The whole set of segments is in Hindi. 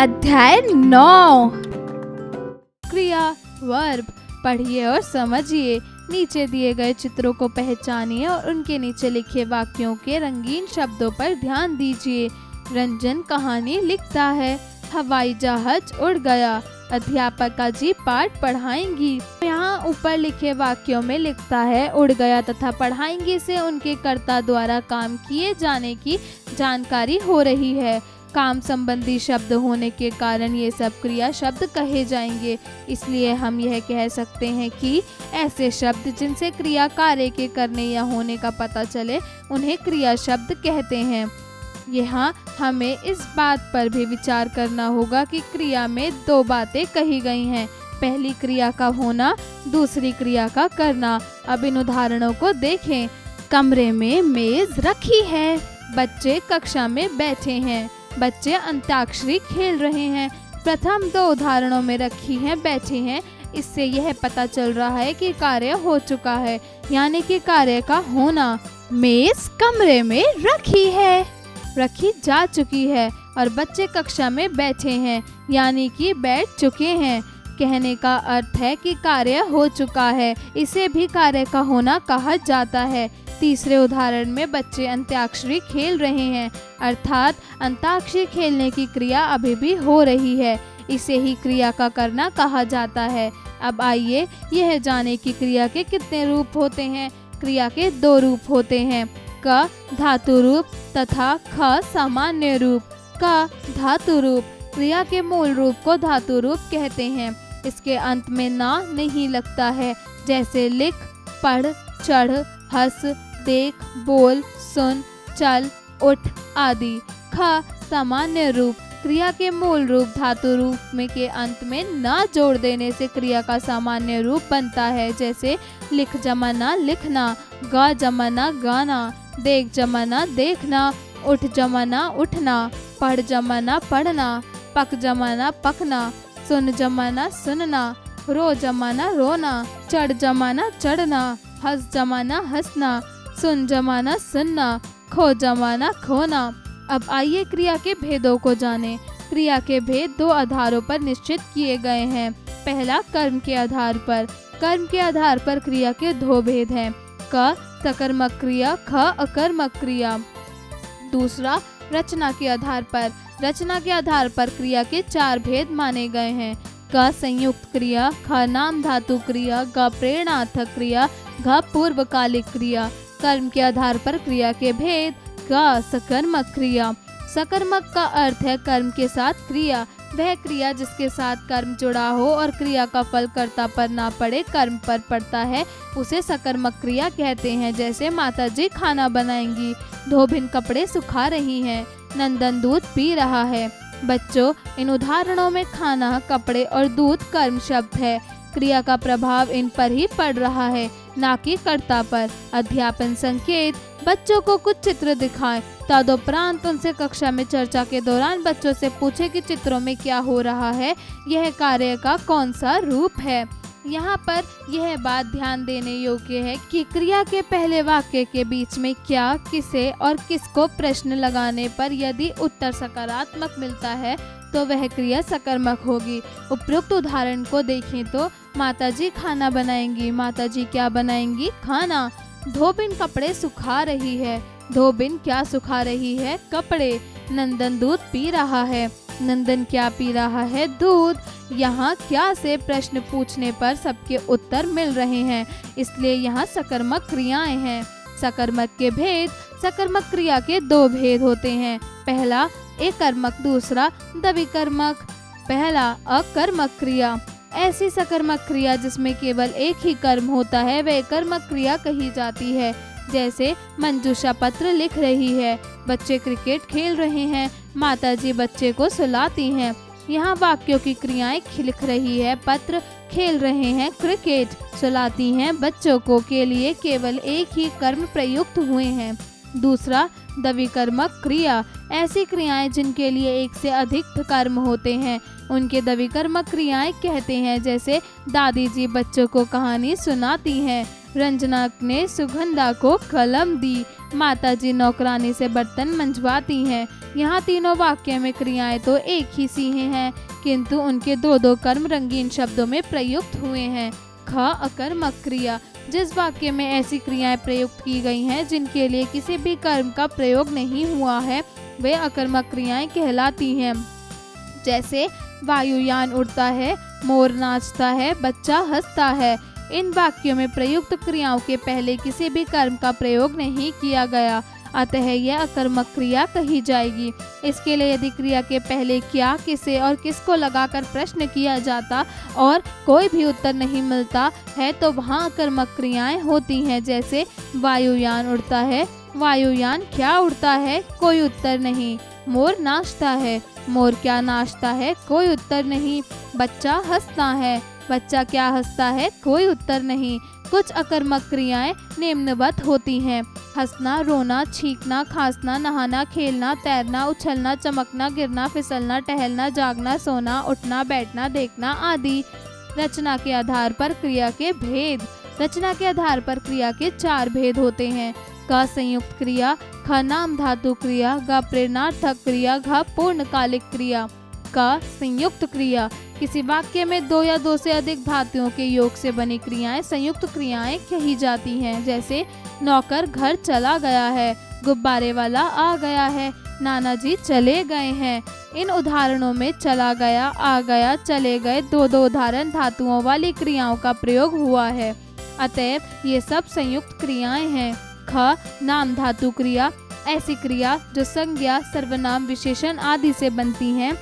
अध्याय 9 क्रिया वर्ब। पढ़िए और समझिए। नीचे दिए गए चित्रों को पहचानिए और उनके नीचे लिखे वाक्यों के रंगीन शब्दों पर ध्यान दीजिए। रंजन कहानी लिखता है। हवाई जहाज उड़ गया। अध्यापका जी पाठ पढ़ाएंगी। यहाँ ऊपर लिखे वाक्यों में लिखता है उड़ गया तथा पढ़ाएंगी से उनके कर्ता द्वारा काम किए जाने की जानकारी हो रही है। काम संबंधी शब्द होने के कारण ये सब क्रिया शब्द कहे जाएंगे। इसलिए हम यह कह सकते हैं कि ऐसे शब्द जिनसे क्रिया कार्य के करने या होने का पता चले उन्हें क्रिया शब्द कहते हैं। यहाँ हमें इस बात पर भी विचार करना होगा कि क्रिया में दो बातें कही गई हैं। पहली क्रिया का होना, दूसरी क्रिया का करना। अब इन उदाहरणों को देखें। कमरे में मेज रखी है। बच्चे कक्षा में बैठे हैं। बच्चे अंताक्षरी खेल रहे हैं। प्रथम दो उदाहरणों में रखी हैं, बैठे हैं। इससे यह पता चल रहा है कि कार्य हो चुका है, यानी कि कार्य का होना। मेज कमरे में रखी जा चुकी है और बच्चे कक्षा में बैठे हैं, यानी कि बैठ चुके हैं। कहने का अर्थ है कि कार्य हो चुका है। इसे भी कार्य का होना कहा जाता है। तीसरे उदाहरण में बच्चे अंताक्षरी खेल रहे हैं, अर्थात अंताक्षरी खेलने की क्रिया अभी भी हो रही है। इसे ही क्रिया का करना कहा जाता है। अब आइए यह जाने कि क्रिया के कितने रूप होते हैं। क्रिया के दो रूप होते हैं, क धातु रूप तथा ख सामान्य रूप। क धातु रूप। क्रिया के मूल रूप को धातु रूप कहते हैं। इसके अंत में ना नहीं लगता है, जैसे लिख, पढ़, चढ़, हंस, देख, बोल, सुन, चल, उठ आदि। ख सामान्य रूप। क्रिया के मूल रूप धातु रूप में के अंत में ना जोड़ देने से क्रिया का सामान्य रूप बनता है, जैसे लिख जमाना लिखना, गा जमाना गाना, देख जमाना देखना, उठ जमाना उठना, पढ़ जमाना पढ़ना, पक जमाना पकना, सुन जमाना सुनना, रो जमाना रोना, चढ़ जमाना चढ़ना, हंस जमाना हंसना, सुन जमाना सुनना, खो जमाना खोना। अब आइए क्रिया के भेदों को जानें। क्रिया के भेद दो आधारों पर निश्चित किए गए हैं। पहला कर्म के आधार पर। कर्म के आधार पर क्रिया के दो भेद हैं, क सकर्मक क्रिया, ख अकर्मक क्रिया। दूसरा रचना के आधार पर। रचना के आधार पर क्रिया के चार भेद माने गए हैं, क संयुक्त क्रिया, ख नाम धातु क्रिया, ग प्रेरणार्थक क्रिया, घ पूर्वकालिक क्रिया। कर्म के आधार पर क्रिया के भेद। क सकर्मक क्रिया। सकर्मक का अर्थ है कर्म के साथ क्रिया। वह क्रिया जिसके साथ कर्म जुड़ा हो और क्रिया का फल कर्ता पर ना पड़े, कर्म पर पड़ता है, उसे सकर्मक क्रिया कहते हैं। जैसे माताजी खाना बनाएंगी, धोबिन कपड़े सुखा रही हैं, नंदन दूध पी रहा है। बच्चों, इन उदाहरणों में खाना, कपड़े और दूध कर्म शब्द है। क्रिया का प्रभाव इन पर ही पड़ रहा है, ना कि कर्ता पर। अध्यापन संकेत। बच्चों को कुछ चित्र दिखाएं। तदुपरांत उनसे कक्षा में चर्चा के दौरान बच्चों से पूछे कि चित्रों में क्या हो रहा है, यह कार्य का कौन सा रूप है। यहाँ पर यह बात ध्यान देने योग्य है कि क्रिया के पहले वाक्य के बीच में क्या, किसे और किसको प्रश्न लगाने पर यदि उत्तर सकारात्मक मिलता है तो वह क्रिया सकर्मक होगी। उपयुक्त उदाहरण को देखें तो माताजी खाना बनाएंगी। माताजी क्या बनाएंगी? खाना। धोबिन कपड़े सुखा रही है। धोबिन क्या सुखा रही है? कपड़े। नंदन दूध पी रहा है। नंदन क्या पी रहा है? दूध। यहाँ क्या से प्रश्न पूछने पर सबके उत्तर मिल रहे हैं, इसलिए यहाँ सकर्मक क्रियाएं हैं। सकर्मक के भेद। सकर्मक क्रिया के दो भेद होते हैं, पहला एकर्मक, दूसरा द्विकर्मक। पहला अकर्मक क्रिया। ऐसी सकर्मक क्रिया जिसमें केवल एक ही कर्म होता है वह कर्मक क्रिया कही जाती है। जैसे मंजूषा पत्र लिख रही है, बच्चे क्रिकेट खेल रहे हैं, माताजी बच्चे को सुलाती हैं। यहाँ वाक्यों की क्रियाएं लिख रही है, पत्र, खेल रहे हैं, क्रिकेट, सुलाती हैं बच्चों को के लिए केवल एक ही कर्म प्रयुक्त हुए हैं। दूसरा द्विकर्मक क्रिया। ऐसी क्रियाएं जिनके लिए एक से अधिक कर्म होते हैं उनके द्विकर्मक क्रियाएं कहते हैं। जैसे दादी जी बच्चों को कहानी सुनाती हैं, रंजना ने सुगंधा को कलम दी, माताजी नौकरानी से बर्तन मंजवाती हैं। यहाँ तीनों वाक्य में क्रियाएं तो एक ही सी हैं, किंतु उनके दो दो कर्म रंगीन शब्दों में प्रयुक्त हुए हैं। ख अकर्मक क्रिया। जिस वाक्य में ऐसी क्रियाएं प्रयुक्त की गई हैं जिनके लिए किसी भी कर्म का प्रयोग नहीं हुआ है, वे अकर्मक क्रियाएं कहलाती हैं। जैसे वायुयान उड़ता है, मोर नाचता है, बच्चा हंसता है। इन वाक्यों में प्रयुक्त क्रियाओं के पहले किसी भी कर्म का प्रयोग नहीं किया गया, अतः यह अकर्मक क्रिया कही जाएगी। इसके लिए यदि क्रिया के पहले क्या, किसे और किसको लगाकर प्रश्न किया जाता और कोई भी उत्तर नहीं मिलता है तो वहाँ अकर्मक क्रियाएं होती हैं। जैसे वायुयान उड़ता है, वायुयान क्या उड़ता है, कोई उत्तर नहीं। मोर नाचता है, मोर क्या नाचता है, कोई उत्तर नहीं। बच्चा हंसता है, बच्चा क्या हंसता है, कोई उत्तर नहीं। कुछ अकर्मक क्रियाएं निम्नवत होती हैं: हंसना, रोना, छींकना, खांसना, नहाना, खेलना, तैरना, उछलना, चमकना, गिरना, फिसलना, टहलना, जागना, सोना, उठना, बैठना, देखना आदि। रचना के आधार पर क्रिया के भेद। रचना के आधार पर क्रिया के 4 भेद होते हैं: क संयुक्त क्रिया, ख नाम धातु क्रिया, ग प्रेरणार्थक क्रिया, घ पूर्णकालिक क्रिया। क संयुक्त क्रिया। किसी वाक्य में 2 या 2 से अधिक धातुओं के योग से बनी क्रियाएं संयुक्त क्रियाएं कही जाती हैं। जैसे नौकर घर चला गया है, गुब्बारे वाला आ गया है, नाना जी चले गए हैं। इन उदाहरणों में चला गया, आ गया, चले गए 2-2 उदाहरण धातुओं वाली क्रियाओं का प्रयोग हुआ है, अतएव ये सब संयुक्त क्रियाएं हैं। ख नाम धातु क्रिया। ऐसी क्रिया जो संज्ञा, सर्वनाम, विशेषण आदि से बनती हैं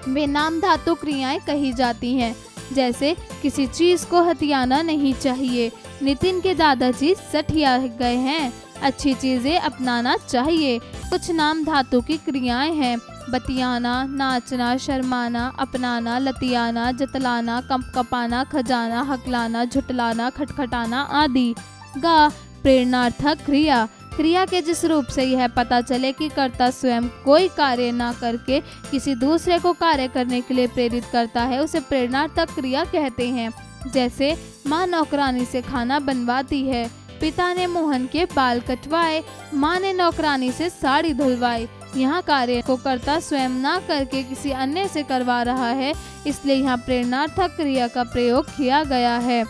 वे नाम धातु क्रियाएं कही जाती हैं। जैसे किसी चीज को हथियाना नहीं चाहिए, नितिन के दादाजी सठिया गए हैं, अच्छी चीजें अपनाना चाहिए। कुछ नाम धातु की क्रियाएं हैं: बतियाना, नाचना, शर्माना, अपनाना, लतियाना, जतलाना, कंपकपाना, खजाना, हकलाना, झुटलाना, खटखटाना आदि। ग प्रेरणार्थक क्रिया। क्रिया के जिस रूप से यह पता चले कि कर्ता स्वयं कोई कार्य ना करके किसी दूसरे को कार्य करने के लिए प्रेरित करता है, उसे प्रेरणार्थक क्रिया कहते हैं। जैसे माँ नौकरानी से खाना बनवाती है, पिता ने मोहन के बाल कटवाए, माँ ने नौकरानी से साड़ी धुलवाई। यहाँ कार्य को कर्ता स्वयं ना करके किसी अन्य से करवा रहा है, इसलिए यहाँ प्रेरणार्थक क्रिया का प्रयोग किया गया है।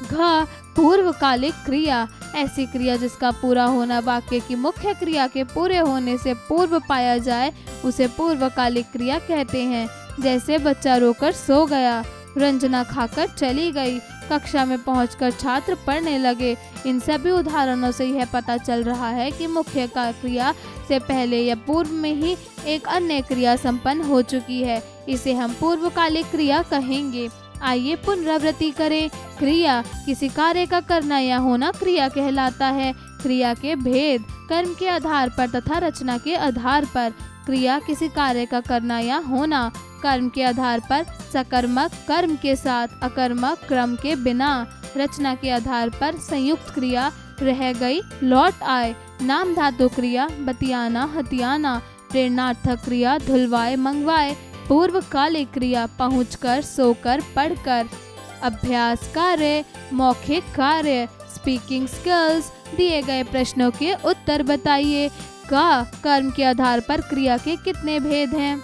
घ पूर्वकालिक क्रिया। ऐसी क्रिया जिसका पूरा होना वाक्य की मुख्य क्रिया के पूरे होने से पूर्व पाया जाए, उसे पूर्वकालिक क्रिया कहते हैं। जैसे बच्चा रोकर सो गया, रंजना खाकर चली गई, कक्षा में पहुंचकर छात्र पढ़ने लगे। इन सभी उदाहरणों से यह पता चल रहा है कि मुख्य क्रिया से पहले या पूर्व में ही एक अन्य क्रिया संपन्न हो चुकी है, इसे हम पूर्वकालिक क्रिया कहेंगे। आइए पुनरावृत्ति करें। क्रिया किसी कार्य का करना या होना क्रिया कहलाता है। क्रिया के भेद। कर्म के आधार पर तथा रचना के आधार पर। क्रिया किसी कार्य का करना या होना। कर्म के आधार पर सकर्मक कर्म के साथ, अकर्मक क्रम के बिना। रचना के आधार पर संयुक्त क्रिया रह गई, लौट आए। नाम धातु क्रिया बतियाना, हथियाना। प्रेरणार्थक क्रिया धुलवाए, मंगवाए। पूर्वकालिक क्रिया पहुंचकर, सोकर, पढ़कर। अभ्यास कार्य, मौखिक कार्य, स्पीकिंग स्किल्स। दिए गए प्रश्नों के उत्तर बताइए। क कर्म के आधार पर क्रिया के कितने भेद हैं?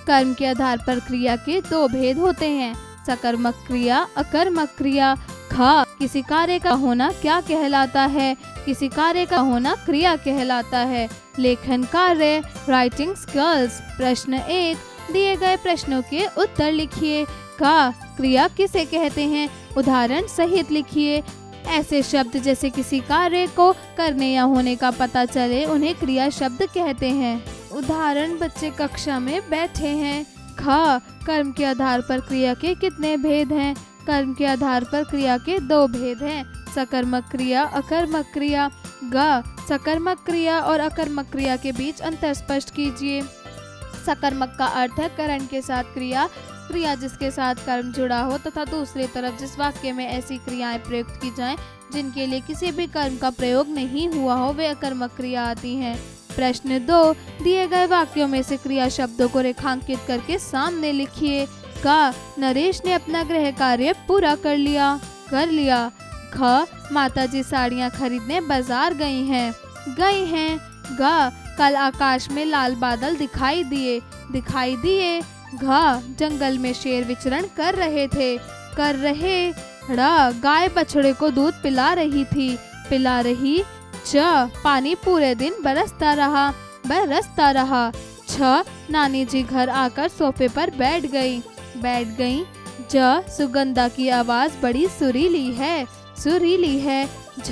कर्म के आधार पर क्रिया के 2 भेद होते हैं, सकर्मक क्रिया, अकर्मक क्रिया। ख किसी कार्य का होना क्या कहलाता है? किसी कार्य का होना क्रिया कहलाता है। लेखन कार्य, राइटिंग स्किल्स। प्रश्न 1, दिए गए प्रश्नों के उत्तर लिखिए। क क्रिया किसे कहते हैं? उदाहरण सहित लिखिए। ऐसे शब्द जैसे किसी कार्य को करने या होने का पता चले, उन्हें क्रिया शब्द कहते हैं। उदाहरण, बच्चे कक्षा में बैठे हैं। ख कर्म के आधार पर क्रिया के कितने भेद हैं? कर्म के आधार पर क्रिया के 2 भेद हैं, सकर्मक क्रिया, अकर्मक क्रिया। ग सकर्मक क्रिया और अकर्मक क्रिया के बीच अंतर स्पष्ट कीजिए। सकर्मक का अर्थ है करण के साथ क्रिया, क्रिया जिसके साथ कर्म जुड़ा हो, तथा दूसरी तरफ जिस वाक्य में ऐसी क्रियाएं प्रयुक्त की जाएं जिनके लिए किसी भी कर्म का प्रयोग नहीं हुआ हो, वे अकर्मक क्रिया आती हैं। प्रश्न 2, दिए गए वाक्यों में से क्रिया शब्दों को रेखांकित करके सामने लिखिए। क नरेश ने अपना गृह कार्य पूरा कर लिया। ख माताजी साड़ियाँ खरीदने बाजार गई हैं। गए हैं। ग, कल आकाश में लाल बादल दिखाई दिए। घ, जंगल में शेर विचरण कर रहे थे। ड़, गाय बछड़े को दूध पिला रही। च, पानी पूरे दिन बरसता रहा। छ, नानी जी घर आकर सोफे पर बैठ गई। ज, सुगंधा की आवाज बड़ी सुरीली है। झ,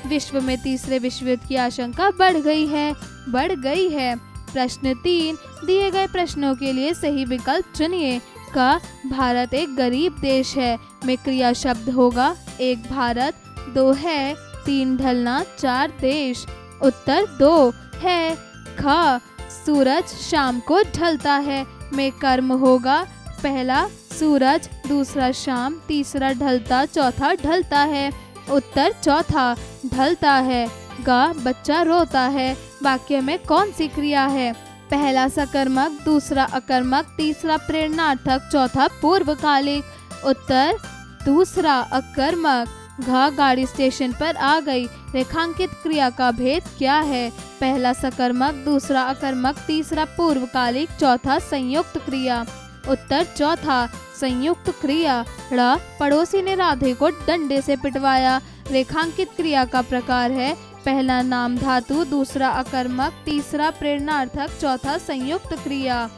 विश्व में तीसरे विश्व युद्ध की आशंका बढ़ गई है। प्रश्न 3, दिए गए प्रश्नों के लिए सही विकल्प चुनिए। क, भारत एक गरीब देश है में क्रिया शब्द होगा 1 भारत, 2 है, 3 ढलना, 4 देश। उत्तर 2 है। ख, सूरज शाम को ढलता है में कर्म होगा पहला सूरज, दूसरा शाम, तीसरा ढलता, चौथा ढलता है। उत्तर चौथा ढलता है। ग, बच्चा रोता है वाक्य में कौन सी क्रिया है? पहला सकर्मक, दूसरा अकर्मक, तीसरा प्रेरणार्थक, चौथा पूर्वकालिक। उत्तर दूसरा अकर्मक। घ, गाड़ी स्टेशन पर आ गई। रेखांकित क्रिया का भेद क्या है? पहला सकर्मक, दूसरा अकर्मक, तीसरा पूर्वकालिक, चौथा संयुक्त क्रिया। उत्तर चौथा संयुक्त क्रिया। ड़, पड़ोसी ने राधे को डंडे से पिटवाया। रेखांकित क्रिया का प्रकार है पहला नाम धातु, दूसरा अकर्मक, तीसरा प्रेरणार्थक, चौथा संयुक्त क्रिया।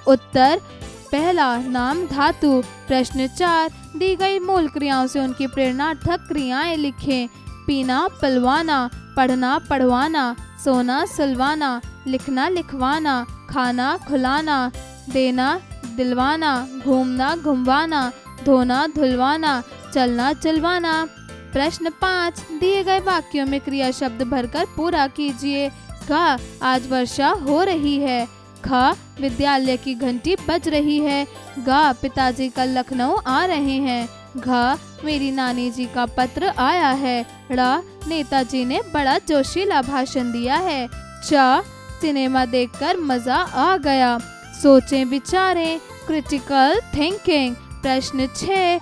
उत्तर पहला नाम धातु। प्रश्न 4, दी गई मूल क्रियाओं से उनकी प्रेरणार्थक क्रियाएं लिखें। पीना पिलवाना, पढ़ना पढ़वाना, सोना सिलवाना, लिखना लिखवाना, खाना खुलाना, देना दिलवाना, घूमना घुमवाना, धोना धुलवाना, चलना चलवाना। प्रश्न 5, दिए गए वाक्यों में क्रिया शब्द भरकर पूरा कीजिए। क, आज वर्षा हो रही है। ख, विद्यालय की घंटी बज रही है। ग, पिताजी कल लखनऊ आ रहे हैं। घ, मेरी नानी जी का पत्र आया है। ड़, नेताजी ने बड़ा जोशीला भाषण दिया है। च, सिनेमा देखकर मजा आ गया। सोचें विचारें, क्रिटिकल थिंकिंग। प्रश्न 6,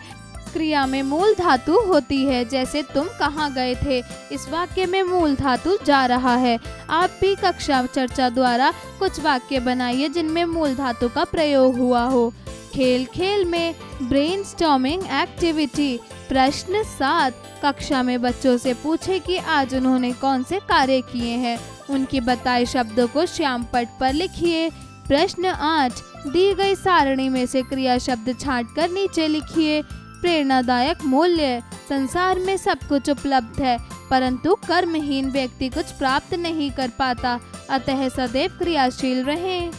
क्रिया में मूल धातु होती है जैसे तुम कहाँ गए थे। इस वाक्य में मूल धातु जा रहा है। आप भी कक्षा चर्चा द्वारा कुछ वाक्य बनाइए जिनमें मूल धातु का प्रयोग हुआ हो। खेल खेल में, ब्रेनस्टॉर्मिंग एक्टिविटी। प्रश्न 7, कक्षा में बच्चों से पूछे कि आज उन्होंने कौन से कार्य किए हैं। उनके बताए शब्दों को श्याम पट पर लिखिए। प्रश्न 8, दी गई सारणी में से क्रिया शब्द छांटकर नीचे लिखिए। प्रेरणादायक मूल्य। संसार में सब कुछ उपलब्ध है परंतु कर्महीन व्यक्ति कुछ प्राप्त नहीं कर पाता, अतः सदैव क्रियाशील रहें।